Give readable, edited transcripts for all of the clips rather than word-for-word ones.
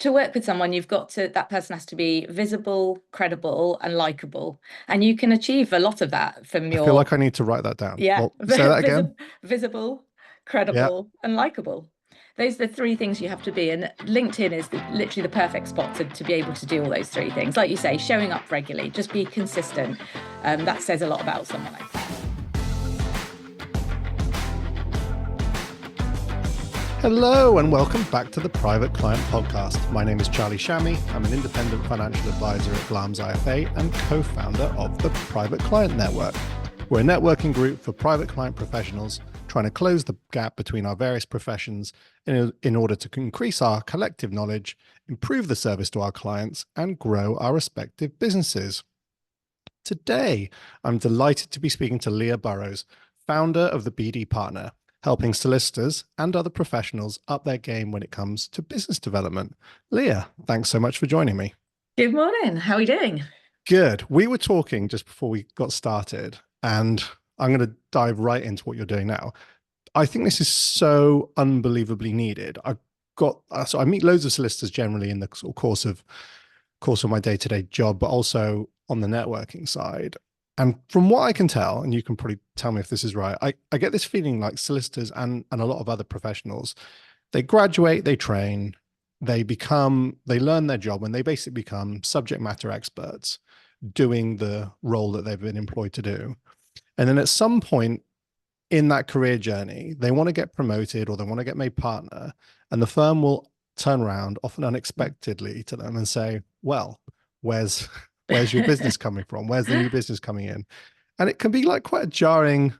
to work with someone, that person has to be visible, credible, and likable. And you can achieve a lot of that from I feel your, like I need to write that down. yeah, Well, say that again. visible, Yeah. credible, and likable. Those are the three things you have to be. And LinkedIn is literally the perfect spot to be able to do all those three things. Like you say, showing up regularly, just be consistent. That says a lot about someone, I think. Hello and welcome back to the Private Client Podcast. My name is Charlie Shammy. I'm an independent financial advisor at Glams IFA and co-founder of the Private Client Network. We're a networking group for private client professionals trying to close the gap between our various professions in order to increase our collective knowledge, improve the service to our clients, and grow our respective businesses. Today, I'm delighted to be speaking to Leah Burrows, founder of the BD Partner, helping solicitors and other professionals up their game when it comes to business development. Leah, thanks so much for joining me. Good morning. How are you doing? Good. We were talking just before we got started, and I'm going to dive right into what you're doing now. I think this is so unbelievably needed. So I meet loads of solicitors generally in the sort of course of my day-to-day job, but also on the networking side. And from what I can tell, and you can probably tell me if this is right, I get this feeling like solicitors and a lot of other professionals, they graduate, they train, they learn their job, and they basically become subject matter experts doing the role that they've been employed to do. And then at some point in that career journey, they want to get promoted or they want to get made partner, and the firm will turn around, often unexpectedly, to them and say, well, where's your business coming from? Where's the new business coming in? And it can be like quite a jarring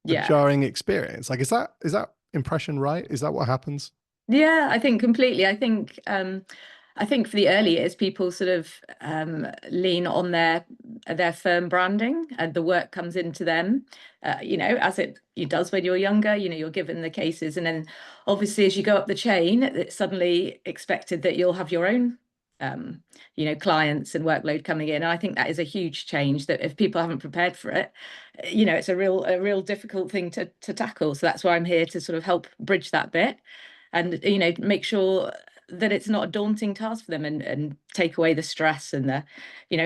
Yeah. experience. Like, is that impression right? Is that what happens? Yeah, I think completely. I think for the early years, people sort of lean on their firm branding, and the work comes into them. As it does when you're younger. You're given the cases, and then obviously as you go up the chain, it's suddenly expected that you'll have your own clients and workload coming in. And I think that is a huge change that if people haven't prepared for it, it's a real difficult thing to tackle. So that's why I'm here to sort of help bridge that bit and make sure that it's not a daunting task for them, and take away the stress and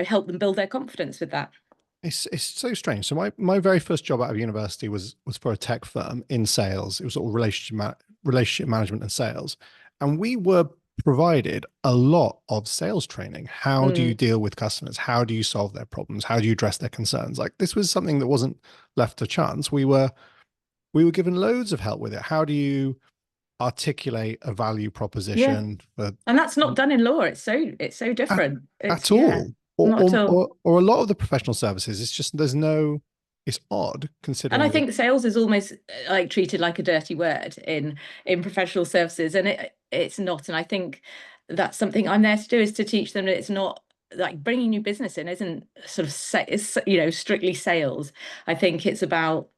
help them build their confidence with that. It's so strange. So my very first job out of university was for a tech firm in sales. It was sort of relationship management and sales, and we were provided a lot of sales training. How do you Mm. deal with customers? How do you solve their problems? How do you address their concerns? Like, this was something that wasn't left to chance. We were given loads of help with it. How do you articulate a value Yeah, proposition for and that's not done in law. It's so at, different. It's at yeah, all? Or, not at or all. or or a lot of the professional services, it's just it's odd And I considering the think sales is almost like treated like a dirty word in professional services, and it's not. And I think that's something I'm there to do, is to teach them that it's not like bringing new business in isn't sort of strictly sales. I think it's about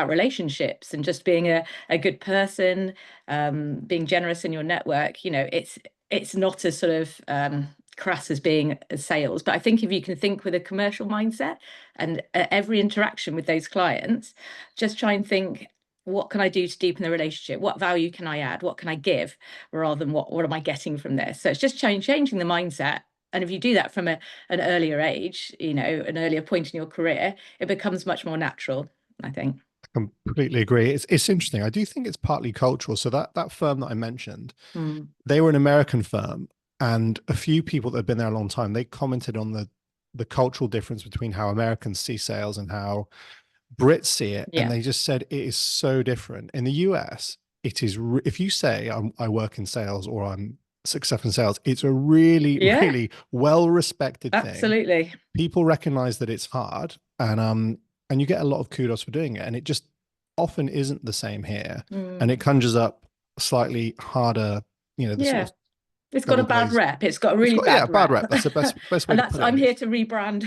relationships and just being a good person, being generous in your network. It's not as sort of crass as being sales. But I think if you can think with a commercial mindset, and every interaction with those clients, just try and think, what can I do to deepen the relationship? What value can I add? What can I give, rather than what am I getting from this? So it's just changing the mindset. And if you do that from an earlier age, an earlier point in your career, it becomes much more natural, I think. completely agree. It's interesting. I do think it's partly cultural. So that firm that I mentioned, Mm. they were an American firm, and a few people that had been there a long time, they commented on the cultural difference between how Americans see sales and how Brits see it. And Yeah. they just said it is so different. In the US, it is if you say I work in sales or I'm successful in sales, it's a really, Yeah, really well respected thing. absolutely. People recognize that it's hard, and you get a lot of kudos for doing it. And it just often isn't the same here. And Mm. it conjures up slightly harder, the sort Yeah. of It's got a double bad glazed. rep. It's got a It's really got, yeah, bad bad rep. rep. That's the best way And to that's put it. I'm And here it's to rebrand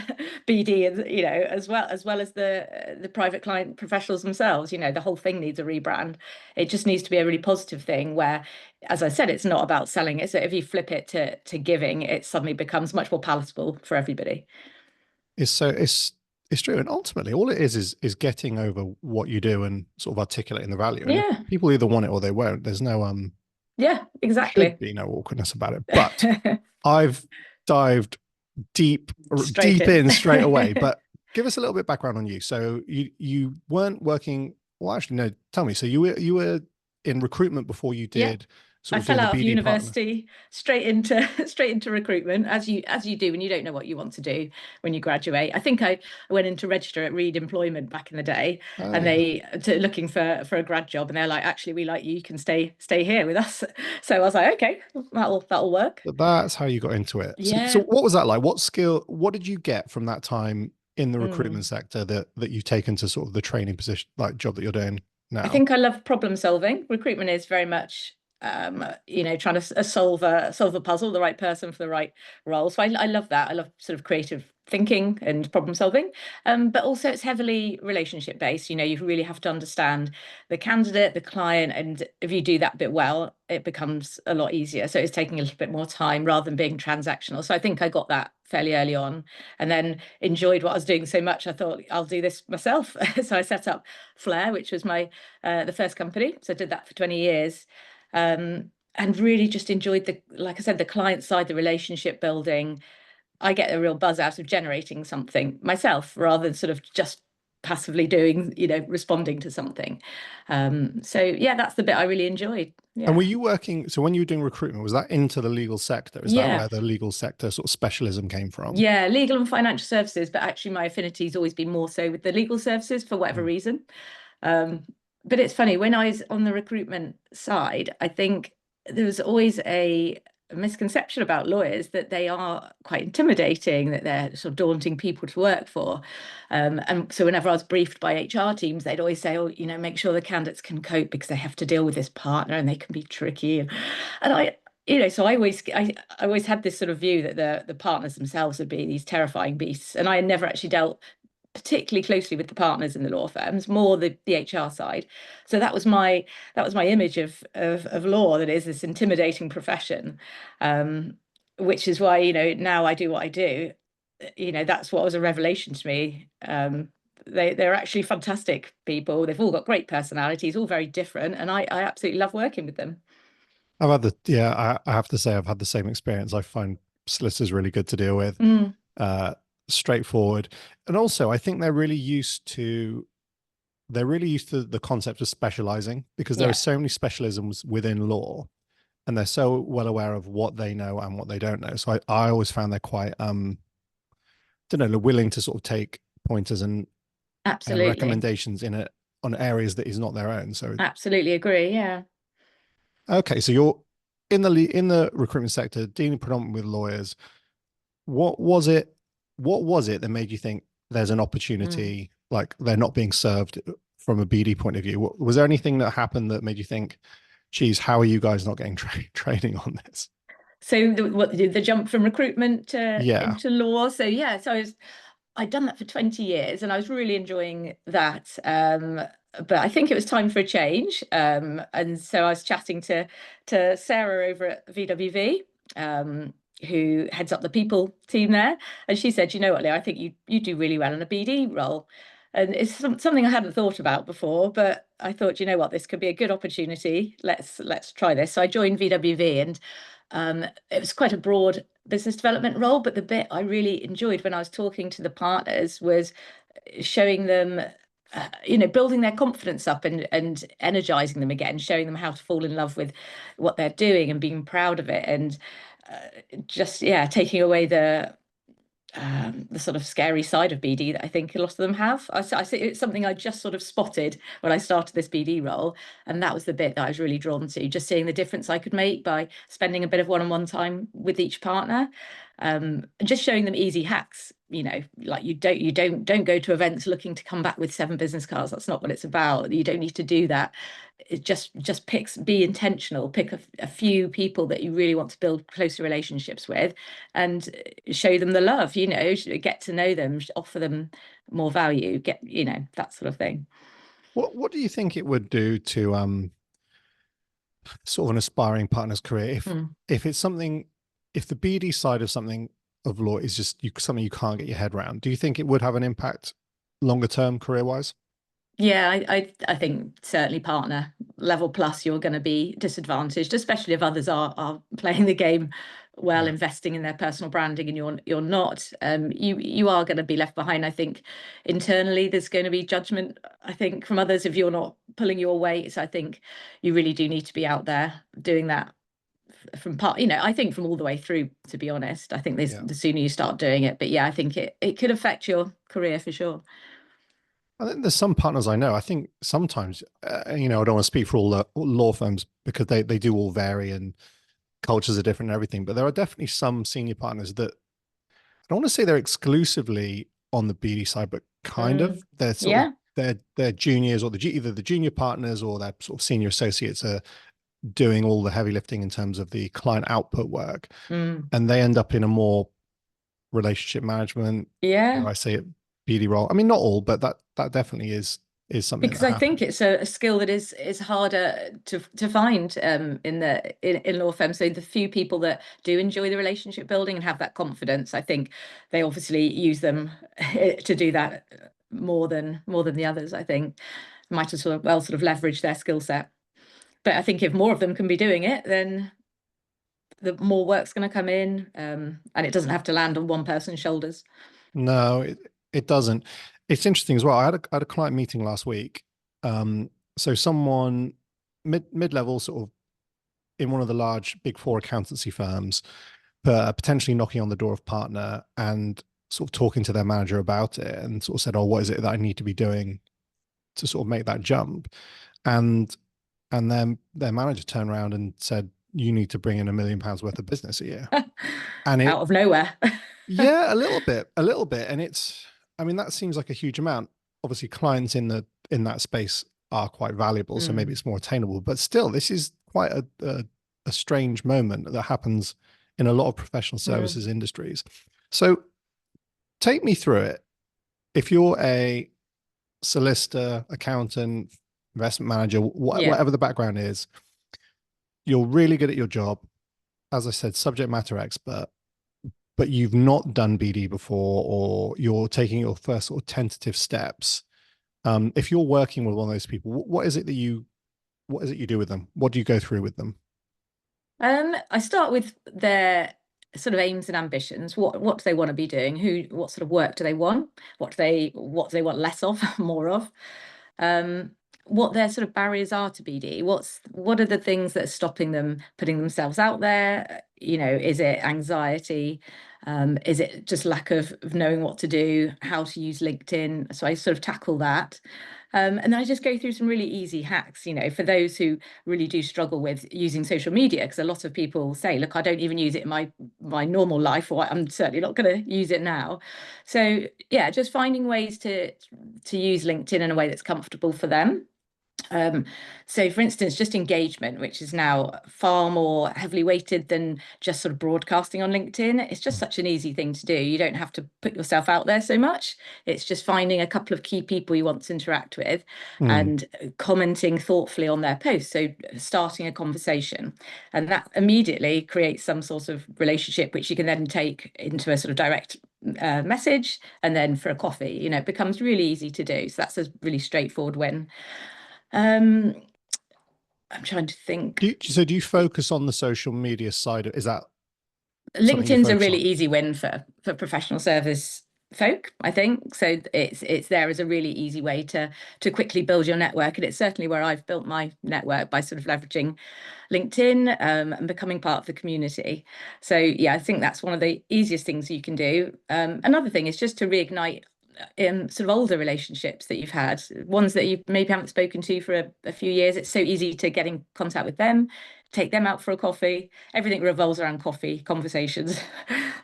BD, and as well as the private client professionals themselves. The whole thing needs a rebrand. It just needs to be a really positive thing where, as I said, it's not about selling it. So if you flip it to giving, it suddenly becomes much more palatable for everybody. it's true. And ultimately all it is getting over what you do and sort of articulating the value. And if Yeah. people either want it or they won't, Yeah, Should exactly. be no awkwardness about it. But I've dived deep Straight deep in. in straight away. But give us a little bit of background on you. So you weren't working. Well, actually, no. Tell me. So you were in recruitment before you Yeah. did I sort of fell doing the out of BD partner. university straight into straight into recruitment, as you do when you don't know what you want to do when you graduate. I think I went in to register at Reed Employment back in the day, Oh and yeah. looking for a grad job, and they're like, actually, we like you. You can stay here with us. So I was like, okay, that'll work. But that's how you got into it. So Yeah. what was that like? What did you get from that time in the recruitment Mm. sector that you've taken to sort of the training position, like job that you're doing I now? think I love problem solving. Recruitment is very much, trying to solve a puzzle, the right person for the right role. So I love that. I love sort of creative thinking and problem solving. But also it's heavily relationship based. You really have to understand the candidate, the client, and if you do that bit well, it becomes a lot easier. So it's taking a little bit more time rather than being transactional. So I think I got that fairly early on, and then enjoyed what I was doing so much. I thought I'll do this myself. So I set up Flair, which was my the first company. So I did that for 20 years. And really just enjoyed like I said, the client side, the relationship building. I get a real buzz out of generating something myself rather than sort of just passively doing, responding to something. So yeah, that's the bit I really enjoyed. And Yeah. were you working, so when you were doing recruitment, was that into the legal sector? Is that Yeah. where the legal sector sort of specialism came from? Yeah, legal and financial services, but actually my affinity's always been more so with the legal services for whatever Mm. reason. Um, but it's funny, when I was on the recruitment side, I think there was always a misconception about lawyers that they are quite intimidating, that they're sort of daunting people to work for. And so whenever I was briefed by HR teams, they'd always say, oh, make sure the candidates can cope because they have to deal with this partner and they can be tricky. And so I always had this sort of view that the partners themselves would be these terrifying beasts. And I had never actually dealt particularly closely with the partners in the law firms, more the HR side. So that was my image of law, that is this intimidating profession, um, which is why now I do what I do. That's what was a revelation to me. They're actually fantastic people. They've all got great personalities, all very different, and I absolutely love working with them. I've had yeah, I have to say I've had the same experience. I find solicitors really good to deal with, Mm, uh, straightforward. And also I think they're really used to the concept of specializing because there are yeah, so many specialisms within law and they're so well aware of what they know and what they don't know. So I always found they're quite don't know, willing to sort of take pointers and absolutely, recommendations in it on areas that is not their own. So absolutely agree. Yeah. okay, so you're in the recruitment sector, dealing predominantly with lawyers. What was it? What was it that made you think there's an Mm. opportunity, like they're not being served from a BD point of view? Was there anything that happened that made you think, geez, how are you guys not getting training on this? So the jump from recruitment to Yeah. into law. So yeah, I'd done that for 20 years and I was really enjoying that. But I think it was time for a change. And so I was chatting to Sarah over at VWV, who heads up the people team there. And she said, you know what, Leah, I think you do really well in a BD role. And it's something I hadn't thought about before, but I thought, you know what, this could be a good opportunity. Let's try this. So I joined VWV, and it was quite a broad business development role, but the bit I really enjoyed when I was talking to the partners was showing them, building their confidence up and energizing them again, showing them how to fall in love with what they're doing and being proud of it, and just yeah, taking away the sort of scary side of BD that I think a lot of them have. I see it's something I just sort of spotted when I started this BD role, and that was the bit that I was really drawn to, just seeing the difference I could make by spending a bit of one-on-one time with each partner, and just showing them easy hacks. Like you don't go to events looking to come back with 7 business cards. That's not what it's about. You don't need to do that. It just be intentional, pick a few people that you really want to build closer relationships with, and show them the love, get to know them, offer them more value, that sort of thing. What do you think it would do to sort of an aspiring partner's career Mm. if it's something, if the BD side of something of law is just something you can't get your head around? Do you think it would have an impact longer term career wise? Yeah, I think certainly partner level plus, you're going to be disadvantaged, especially if others are playing the game well, Yeah. investing in their personal branding, and you're not. You are going to be left behind. I think internally there's going to be judgment, I think, from others if you're not pulling your weight. So I think you really do need to be out there doing that from part, I think from all the way through, to be honest. I think Yeah. the sooner you start doing it. But yeah, I think it could affect your career for sure. I think there's some partners I know. I think sometimes, I don't want to speak for all the law firms because they do all vary and cultures are different and everything. But there are definitely some senior partners that I don't want to say they're exclusively on the BD side, but kind of. Mm, They're sort of yeah. their juniors or either the junior partners or their sort of senior associates are doing all the heavy lifting in terms of the client output work, Mm, and they end up in a more relationship management, dare yeah. I say it, BD role. I mean, not all, but that definitely is something Because that I think happens. it's a skill that is harder to find in law firms. So the few people that do enjoy the relationship building and have that confidence, I think they obviously use them to do that more than the others. I think might as well sort of leverage their skill set. But I think if more of them can be doing it, then the more work's going to come in, and it doesn't have to land on one person's shoulders. No, it doesn't. It's interesting as well. I had a client meeting last week. So someone mid level, sort of in one of the large big four accountancy firms, potentially knocking on the door of partner and sort of talking to their manager about it, and sort of said, "Oh, what is it that I need to be doing to sort of make that jump?" And then their manager turned around and said, "You need to bring in £1 million worth of business a year." And Out it of nowhere. Yeah, a little bit. And I mean, that seems like a huge amount. Obviously, clients in that space are quite valuable, so maybe Mm, it's more attainable. But still, this is quite a strange moment that happens in a lot of professional mm, services industries. So take me through it. If you're a solicitor, accountant, investment manager, yeah. whatever the background is, you're really good at your job. As I said, subject matter expert, but you've not done BD before, or you're taking your first sort of tentative steps. If you're working with one of those people, what is it you do with them? What do you go through with them? I start with their sort of aims and ambitions. What do they want to be doing? What sort of work do they want? What do they want less of, more of? Um, what their sort of barriers are to BD. What are the things that are stopping them putting themselves out there? Is it anxiety? Is it just lack of knowing what to do, how to use LinkedIn? So I sort of tackle that. And then I just go through some really easy hacks, for those who really do struggle with using social media, because a lot of people say, look, I don't even use it in my normal life, or I'm certainly not going to use it now. So yeah, just finding ways to use LinkedIn in a way that's comfortable for them. Um, so, for instance, just engagement, which is now far more heavily weighted than just sort of broadcasting on LinkedIn. It's just such an easy thing to do. You don't have to put yourself out there so much. It's just finding a couple of key people you want to interact with Mm, and commenting thoughtfully on their posts. So, starting a conversation. And that immediately creates some sort of relationship, which you can then take into a sort of direct message and then for a coffee. It becomes really easy to do. So, that's a really straightforward win. Um, I'm trying to think. so do you focus on the social media side? Is that something you LinkedIn's a focus really on? easy win for professional service folk, I think. So it's there as a really easy way to quickly build your network, and it's certainly where I've built my network by sort of leveraging LinkedIn and becoming part of the community. So yeah, I think that's one of the easiest things you can do. Another thing is just to reignite sort of older relationships that you've had, ones that you maybe haven't spoken to for a few years. It's so easy to get in contact with them, take them out for a coffee. Everything revolves around coffee conversations.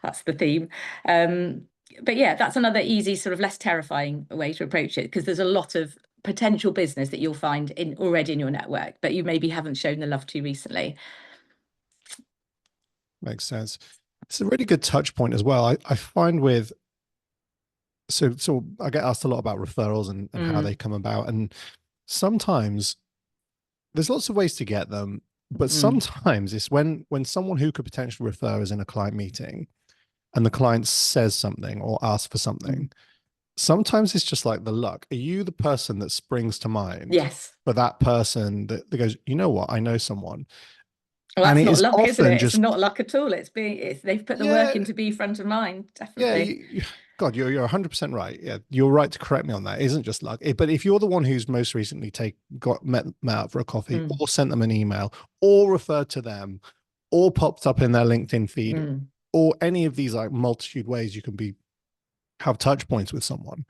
That's the theme. But yeah, that's another easy, sort of less terrifying way to approach it, because there's a lot of potential business that you'll find already in your network, but you maybe haven't shown the love to recently. Makes sense. It's a really good touch point as well. I find with so I get asked a lot about referrals and how they Mm, come about. And sometimes there's lots of ways to get them, but mm, sometimes it's when someone who could potentially refer is in a client meeting and the client says something or asks for mm. something. sometimes it's just like the luck. Are you the person that springs to mind Yes. for that person that goes, you know what, I know someone? Well, And that's it not is luck, isn't often it? It's just, not luck at all. It's they've put the work yeah, in to be front of mind, yeah, definitely. God, you're 100% right. Yeah, you're right to correct me on that. It isn't just luck. But if you're the one who's most recently met out for a coffee, Mm, or sent them an email, or referred to them, or popped up in their LinkedIn feed, mm. or any of these like multitude ways you can have touch points with someone,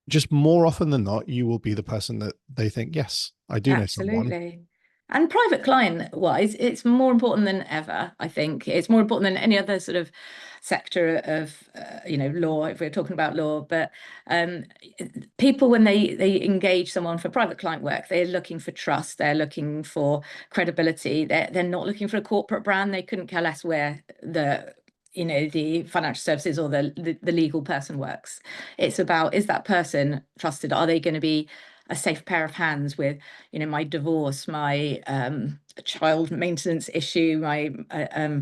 just more often than not, you will be the person that they think, yes, I do know someone. Absolutely. And private client wise, it's more important than ever, I think. It's more important than any other sort of sector of, law, if we're talking about law. But um, people, when they engage someone for private client work, they're looking for trust, they're looking for credibility. They're not looking for a corporate brand. They couldn't care less where the financial services or the legal person works. It's about, is that person trusted? Are they going to be a safe pair of hands with my divorce, my child maintenance issue, my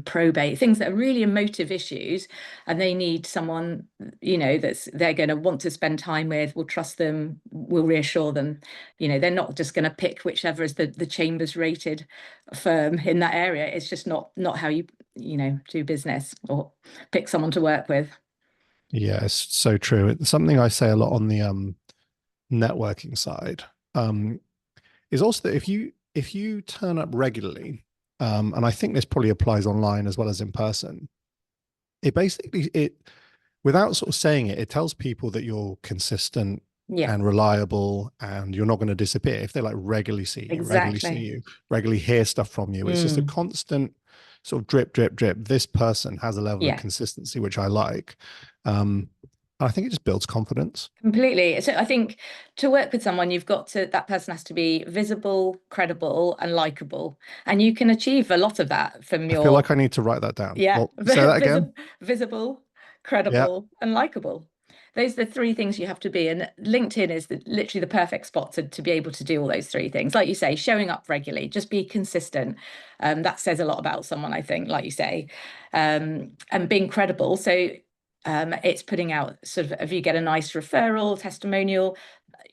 probate, things that are really emotive issues, and they need someone they're going to want to spend time with, will trust them, will reassure them. They're not just going to pick whichever is the Chambers rated firm in that area. It's just not how you do business or pick someone to work with. Yeah, it's so true. It's something I say a lot on the networking side. Um, is also that if you turn up regularly, and I think this probably applies online as well as in person, it basically it without sort of saying it, it tells people that you're consistent Yeah, and reliable and you're not going to disappear if they like exactly. regularly hear stuff from you. It's just a Mm, constant sort of drip, drip, drip. This person has a level of yeah. consistency, which I like. Um, I think it just builds confidence. Completely. So I think to work with someone, that person has to be visible, credible, and likable. And you can achieve a lot of that from I feel your, like I need to write that down. yeah, Well, say that again. visible, Yeah. credible, and likable. Those are the three things you have to be. And LinkedIn is literally the perfect spot to be able to do all those three things. Like you say, showing up regularly, just be consistent. That says a lot about someone, I think, like you say, and being credible. So it's putting out sort of, if you get a nice referral, testimonial,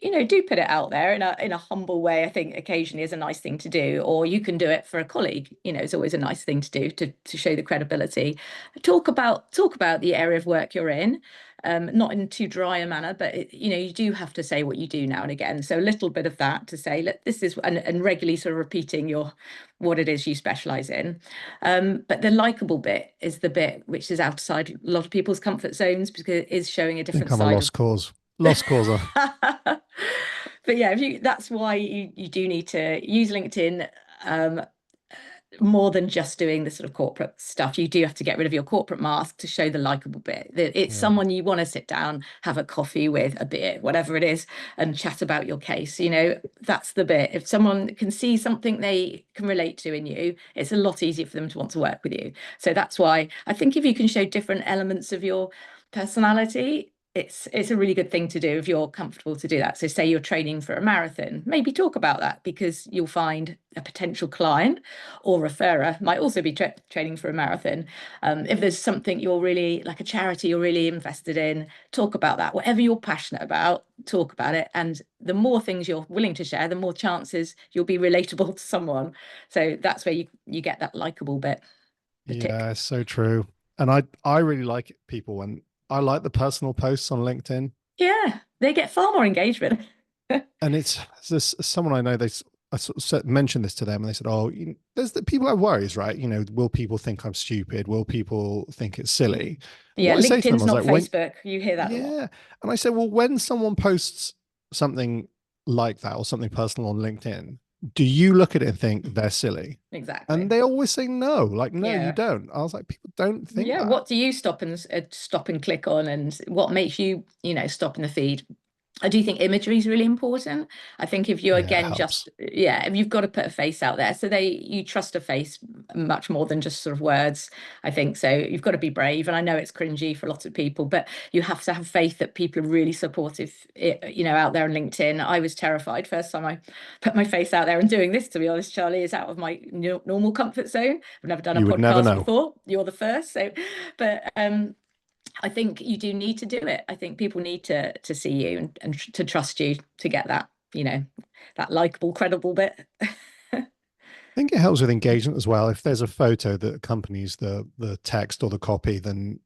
do put it out there in a humble way. I think occasionally is a nice thing to do, or you can do it for a colleague. It's always a nice thing to do to show the credibility. Talk about the area of work you're in, not in too dry a manner, but you do have to say what you do now and again. So a little bit of that to say, look, this is, and regularly sort of repeating what it is you specialize in. But the likable bit is the bit which is outside a lot of people's comfort zones, because it is showing a I think different I'm a side of. lost cause. Lost cause. But yeah, that's why you do need to use LinkedIn, um, more than just doing the sort of corporate stuff. You do have to get rid of your corporate mask to show the likable bit. That it's Yeah. someone you want to sit down, have a coffee with, a beer, whatever it is, and chat about your case. That's the bit. If someone can see something they can relate to in you, it's a lot easier for them to want to work with you. So that's why I think if you can show different elements of your personality, it's a really good thing to do if you're comfortable to do that. So say you're training for a marathon, maybe talk about that, because you'll find a potential client or referrer might also be training for a marathon. If there's something you're really, like a charity you're really invested in, talk about that. Whatever you're passionate about, talk about it. And the more things you're willing to share, the more chances you'll be relatable to someone. So that's where you get that likable bit, the tick. Yeah, so true. And I really like people when I like the personal posts on LinkedIn. Yeah, they get far more engagement. And it's this someone I know, I sort of mentioned this to them and they said, oh, there's the people have worries, right? Will people think I'm stupid? Will people think it's silly? And Yeah, what I say to them, I LinkedIn's was not like, when, Facebook. You hear that a lot. yeah. And I said, well, when someone posts something like that or something personal on LinkedIn, do you look at it and think they're silly? And Exactly. they always say no, like, no, you Yeah. don't. I was like, people don't think Yeah. that. What do you stop and click on, and what makes you, stop in the feed? I do think imagery is really important. I think if you're, Yeah, it again, helps. just, yeah, if you've got to put a face out there, so you trust a face much more than just sort of words. I think so. You've got to be brave, and I know it's cringy for a lot of people, but you have to have faith that people are really supportive. Out there on LinkedIn. I was terrified first time I put my face out there, and doing this, to be honest, Charlie, is out of my normal comfort zone. I've never done a You would never podcast know. before. You're the first, so, but I think you do need to do it. I think people need to see you and to trust you to get that, that likable, credible bit. I think it helps with engagement as well. If there's a photo that accompanies the text or the copy, then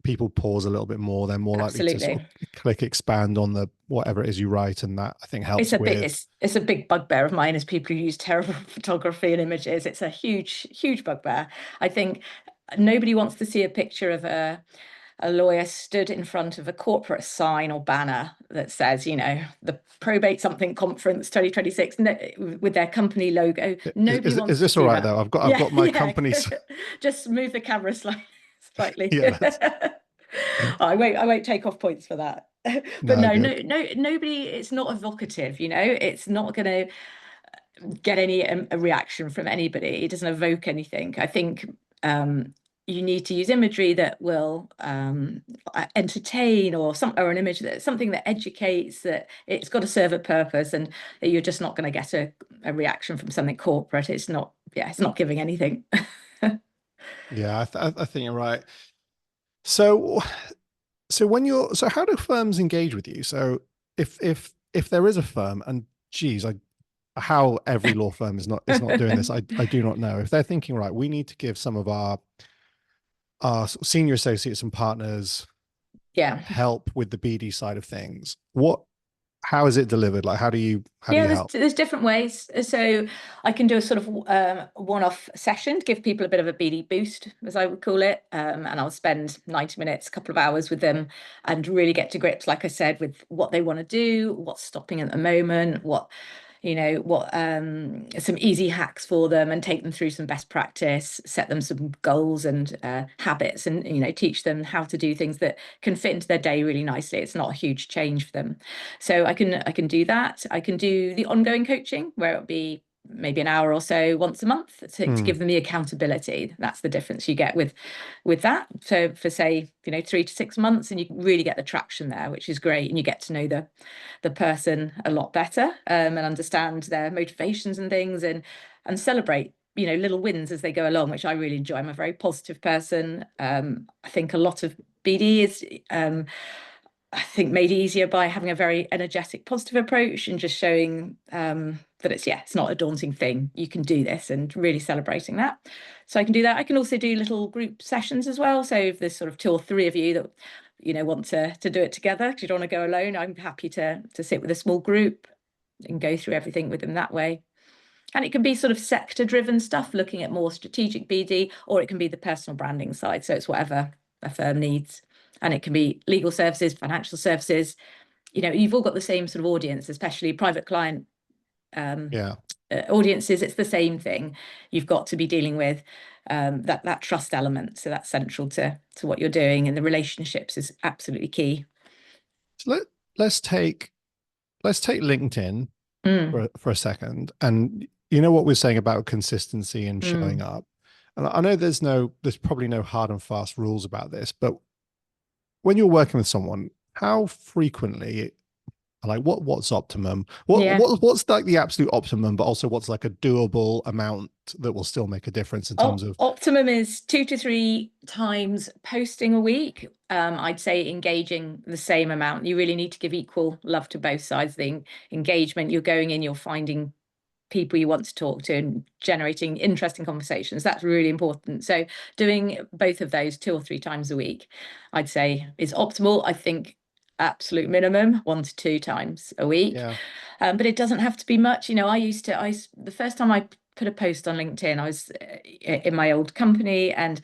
people pause a little bit more. They're more likely to sort Absolutely. of click expand on the whatever it is you write, and that I think It's helps a big with. it's a big bugbear of mine is people who use terrible photography and images. It's a huge bugbear. I think nobody wants to see a picture of a lawyer stood in front of a corporate sign or banner that says, the probate something conference 2026 with their company logo. Nobody Is wants to this all see right that. though? I've Yeah, got my yeah. company's. Just move the camera slightly. Yeah, that's I won't take off points for that. But no no, good. nobody, it's not evocative, it's not going to get any a reaction from anybody. It doesn't evoke anything. I think you need to use imagery that will entertain, or an image that something that educates, that it's got to serve a purpose, and you're just not going to get a reaction from something corporate. It's not, yeah, it's not giving anything. Yeah, I think you're right. So so how do firms engage with you? So if there is a firm, and geez, how every law firm is not doing this, I do not know. If they're thinking, right, we need to give some of our senior associates and partners Yeah. help with the BD side of things, how is it delivered? Like, how do Yeah, you there's help? there's different ways. So I can do a sort of one-off session to give people a bit of a BD boost, as I would call it, and I'll spend 90 minutes, a couple of hours with them, and really get to grips, like I said, with what they want to do, what's stopping at the moment, what some easy hacks for them, and take them through some best practice, set them some goals and habits, and teach them how to do things that can fit into their day really nicely. It's not a huge change for them. So I can do that. I can do the ongoing coaching, where it'll be maybe an hour or so once a month to Hmm. give them the accountability. That's the difference you get with that. So for, say, 3 to 6 months, and you really get the traction there, which is great, and you get to know the person a lot better, and understand their motivations and things, and celebrate little wins as they go along, which I really enjoy. I'm a very positive person. I think a lot of BD is I think made easier by having a very energetic, positive approach, and just showing that it's not a daunting thing. You can do this, and really celebrating that. So I can do that. I can also do little group sessions as well. So if there's sort of 2 or 3 of you that want to do it together, because you don't want to go alone, I'm happy to sit with a small group and go through everything with them that way. And it can be sort of sector driven stuff, looking at more strategic BD, or it can be the personal branding side. So it's whatever a firm needs. And it can be legal services, financial services. You've all got the same sort of audience, especially private client um, Yeah. audiences. It's the same thing. You've got to be dealing with that trust element. So that's central to what you're doing. And the relationships is absolutely key. So let's take let's take LinkedIn Mm, for a second. And you know what we're saying about consistency and showing mm. up. And I know there's probably no hard and fast rules about this, but when you're working with someone, how frequently, like what's optimum? Yeah. What's like the absolute optimum, but also what's like a doable amount that will still make a difference in terms of. Optimum is 2 to 3 times posting a week. I'd say engaging the same amount. You really need to give equal love to both sides. The engagement, you're going in, you're finding people you want to talk to and generating interesting conversations. That's really important. So doing both of those 2 or 3 times a week, I'd say, is optimal. I think absolute minimum 1 to 2 times a week. Yeah. But it doesn't have to be much. The first time I put a post on LinkedIn, I was in my old company, and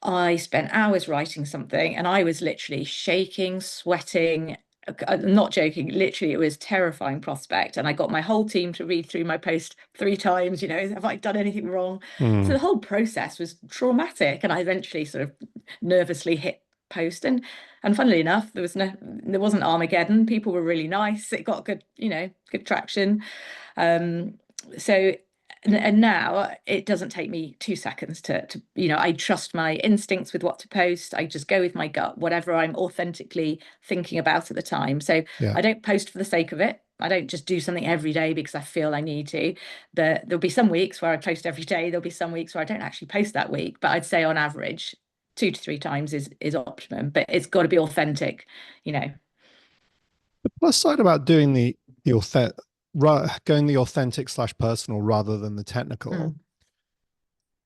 I spent hours writing something, and I was literally shaking, sweating. I'm not joking. Literally, it was a terrifying prospect. And I got my whole team to read through my post 3 times. Have I done anything wrong? So Hmm. the whole process was traumatic. And I eventually sort of nervously hit post. And funnily enough, there wasn't Armageddon. People were really nice. It got good traction. Um, so and now it doesn't take me 2 seconds to I trust my instincts with what to post. I just go with my gut, whatever I'm authentically thinking about at the time. So Yeah. I don't post for the sake of it. I don't just do something every day because I feel I need to. There'll be some weeks where I post every day. There'll be some weeks where I don't actually post that week. But I'd say on average, 2 to 3 times is optimum, but it's got to be authentic, you know. The plus side about doing the authentic, going the authentic slash personal rather than the technical,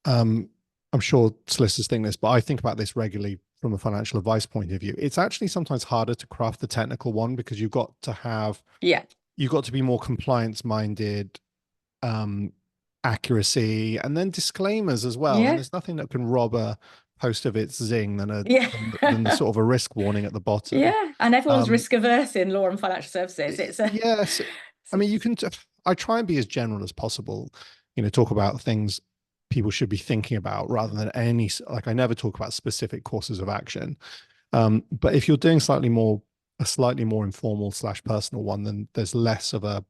Mm. I'm sure solicitors think this, but I think about this regularly from a financial advice point of view. It's actually sometimes harder to craft the technical one because Yeah. you've got to be more compliance minded, um, accuracy, and then disclaimers as well. And Yeah. there's nothing that can rob a post of its zing Yeah. than the sort of a risk warning at the bottom. Yeah. And everyone's Um, risk averse in law and financial services. It's a yes, I mean, you it's- can. I try and be as general as possible. Talk about things people should be thinking about rather than any. Like I never talk about specific courses of action. But if you're doing a slightly more informal slash personal one, then there's a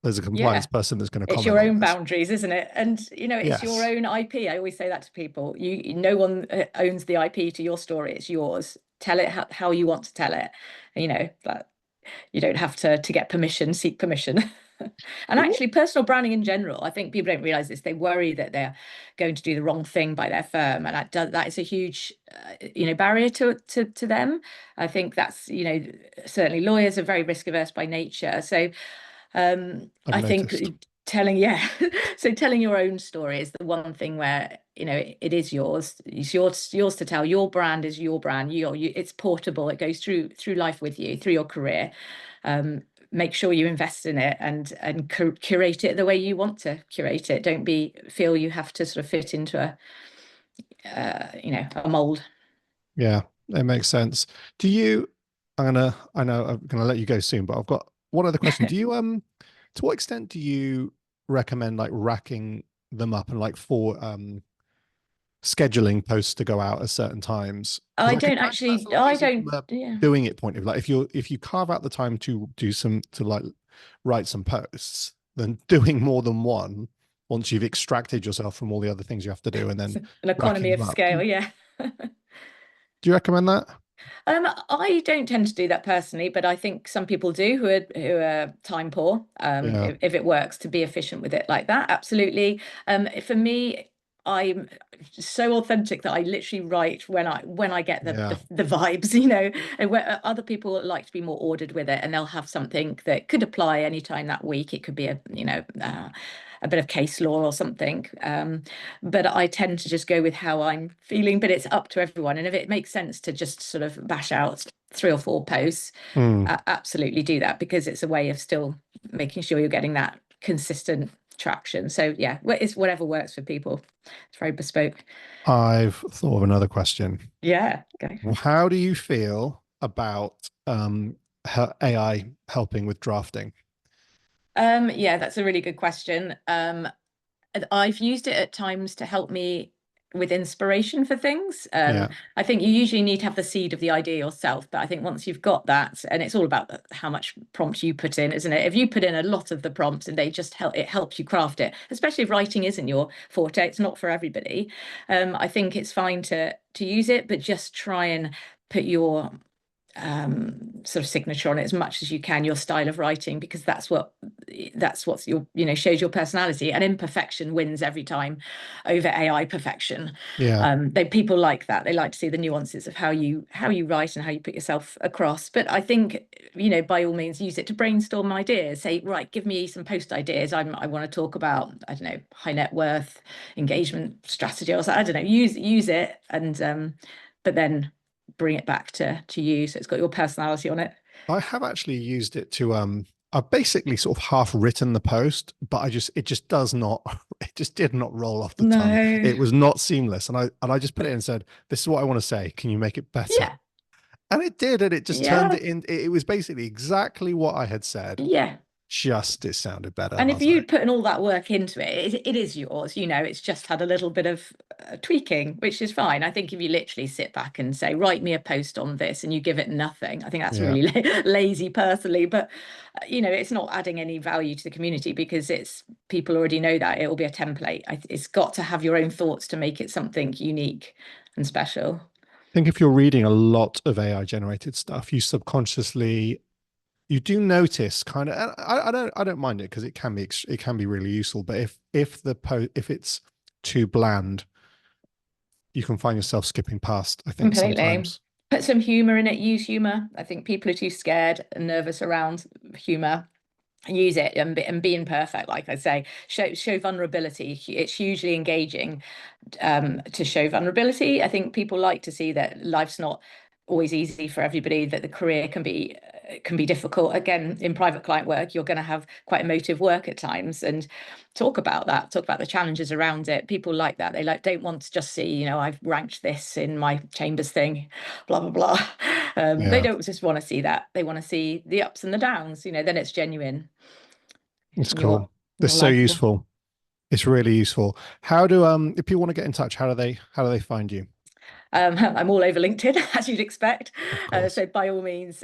yeah. compliance person that's going to It's comment your on own this. boundaries, isn't it? And it's your Yes. own IP. I always say that to people. No one owns the IP to your story. It's yours. Tell it how you want to tell it. But you don't have to get permission, seek permission. And But what, actually, personal branding in general, I think people don't realize this. They worry that they're going to do the wrong thing by their firm, and that is a huge, barrier to them. I think that's, certainly lawyers are very risk averse by nature. So I've I think noticed. yeah, so telling your own story is the one thing where, it is yours. It's yours to tell. Your brand is your brand. It's portable. It goes through life with you, through your career. Make sure you invest in it and curate it the way you want to curate it. Don't feel you have to sort of fit into a mold. Yeah, it makes sense. Do you? I know I'm gonna let you go soon, but I've got one other question. Do you to what extent do you recommend like racking them up and like for scheduling posts to go out at certain times? Because I I can don't imagine that's actually, a lot I easier from don't, a yeah. doing it point of view. Like if you carve out the time to like write some posts, then doing more than one once you've extracted yourself from all the other things you have to do and It's then an racking economy them of up. scale, yeah. Do you recommend that? I don't tend to do that personally, but I think some people do who are time poor. Yeah, If it works to be efficient with it like that, absolutely. For me, I'm so authentic that I literally write when I get the yeah, the, the vibes, and where other people like to be more ordered with it, and they'll have something that could apply anytime that week. It could be a bit of case law or something. But I tend to just go with how I'm feeling, but it's up to everyone. And if it makes sense to just sort of bash out 3 or 4 posts, mm, absolutely do that, because it's a way of still making sure you're getting that consistent traction. So yeah, it's whatever works for people. It's very bespoke. I've thought of another question. Yeah, go for it. How do you feel about AI helping with drafting? Yeah, that's a really good question. I've used it at times to help me with inspiration for things. Yeah, I think you usually need to have the seed of the idea yourself, but I think once you've got that, and it's all about how much prompt you put in, isn't it? If you put in a lot of the prompts and they just it helps you craft it, especially if writing isn't your forte, it's not for everybody. I think it's fine to use it, but just try and put your sort of signature on it as much as you can, your style of writing, because that's what's your, shows your personality, and imperfection wins every time over AI perfection. yeah. People like that. They like to see the nuances of how you write and how you put yourself across. But I think, by all means, use it to brainstorm ideas. Say, right, give me some post ideas. I want to talk about, I don't know, high net worth engagement strategy or something. I don't know. Use it, and but then bring it back to you, so it's got your personality on it. I have actually used it to I've basically sort of half written the post, but it just does not it just did not roll off the tongue. No. It was not seamless. And I just put it in and said, this is what I want to say. Can you make it better? Yeah. And it did, and it just turned Yeah. it in. It was basically exactly what I had said. Yeah. Just it sounded better. And And I if was like, you'd put in all that work into it is yours. It's just had a little bit of tweaking, which is fine. I think if you literally sit back and say, write me a post on this, and you give it nothing, I think that's yeah. really lazy personally. But, it's not adding any value to the community, because people already know that it will be a template. It's got to have your own thoughts to make it something unique and special. I think if you're reading a lot of AI generated stuff, you do notice kind of, and I don't mind it because it can be really useful. But if it's too bland, you can find yourself skipping past, I think, Completely. sometimes. Put some humor in it, use humor. I think people are too scared and nervous around humor. Use it and being perfect, like I say, show vulnerability. It's hugely engaging to show vulnerability. I think people like to see that life's not always easy for everybody, that the career can be difficult. Again, in private client work, you're going to have quite emotive work at times, and talk about that, talk about the challenges around it. People like that. They don't want to just see, I've ranked this in my chambers thing, blah blah blah. They Yeah, don't just want to see that. They want to see the ups and the downs. Then it's genuine it's and you're cool. It's so likable. useful. It's really useful. How do if people want to get in touch, how do they find you? I'm all over LinkedIn, as you'd expect. Of course. So by all means,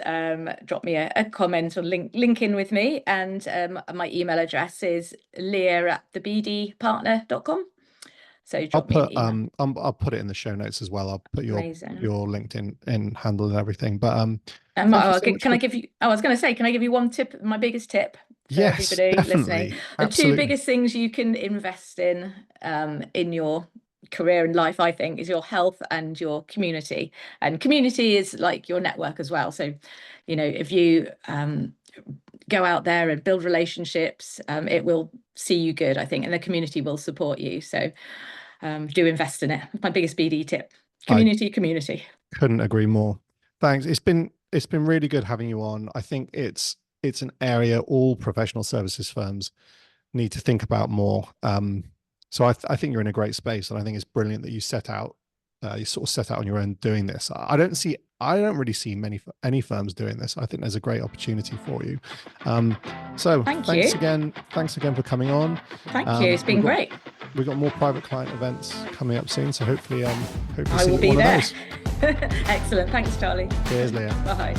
drop me a comment or link in with me. And my email address is leah@thebdpartner.com. So I'll drop me an put email. I'll put it in the show notes as well. I'll put Amazing. your LinkedIn in handle and everything. But thank you And so much can I for give you, I was going to say, can I give you one tip, my biggest tip for yes, everybody listening? definitely. The two Absolutely. biggest things you can invest in your career and life, I think, is your health and your community. And community is like your network as well. So, if you go out there and build relationships, it will see you good, I think, and the community will support you. So do invest in it. My biggest BD tip. I Community. couldn't agree more. Thanks. It's been really good having you on. I think it's an area all professional services firms need to think about more. So I think you're in a great space, and I think it's brilliant that you sort of set out on your own doing this. I don't really see any firms doing this. I think there's a great opportunity for you. So Thank you. thanks again for coming on. Thank you. It's been great. We've got more private client events coming up soon, so hopefully I see will you at be one there. of those. Excellent. Thanks, Charlie. Cheers, Leah. Bye.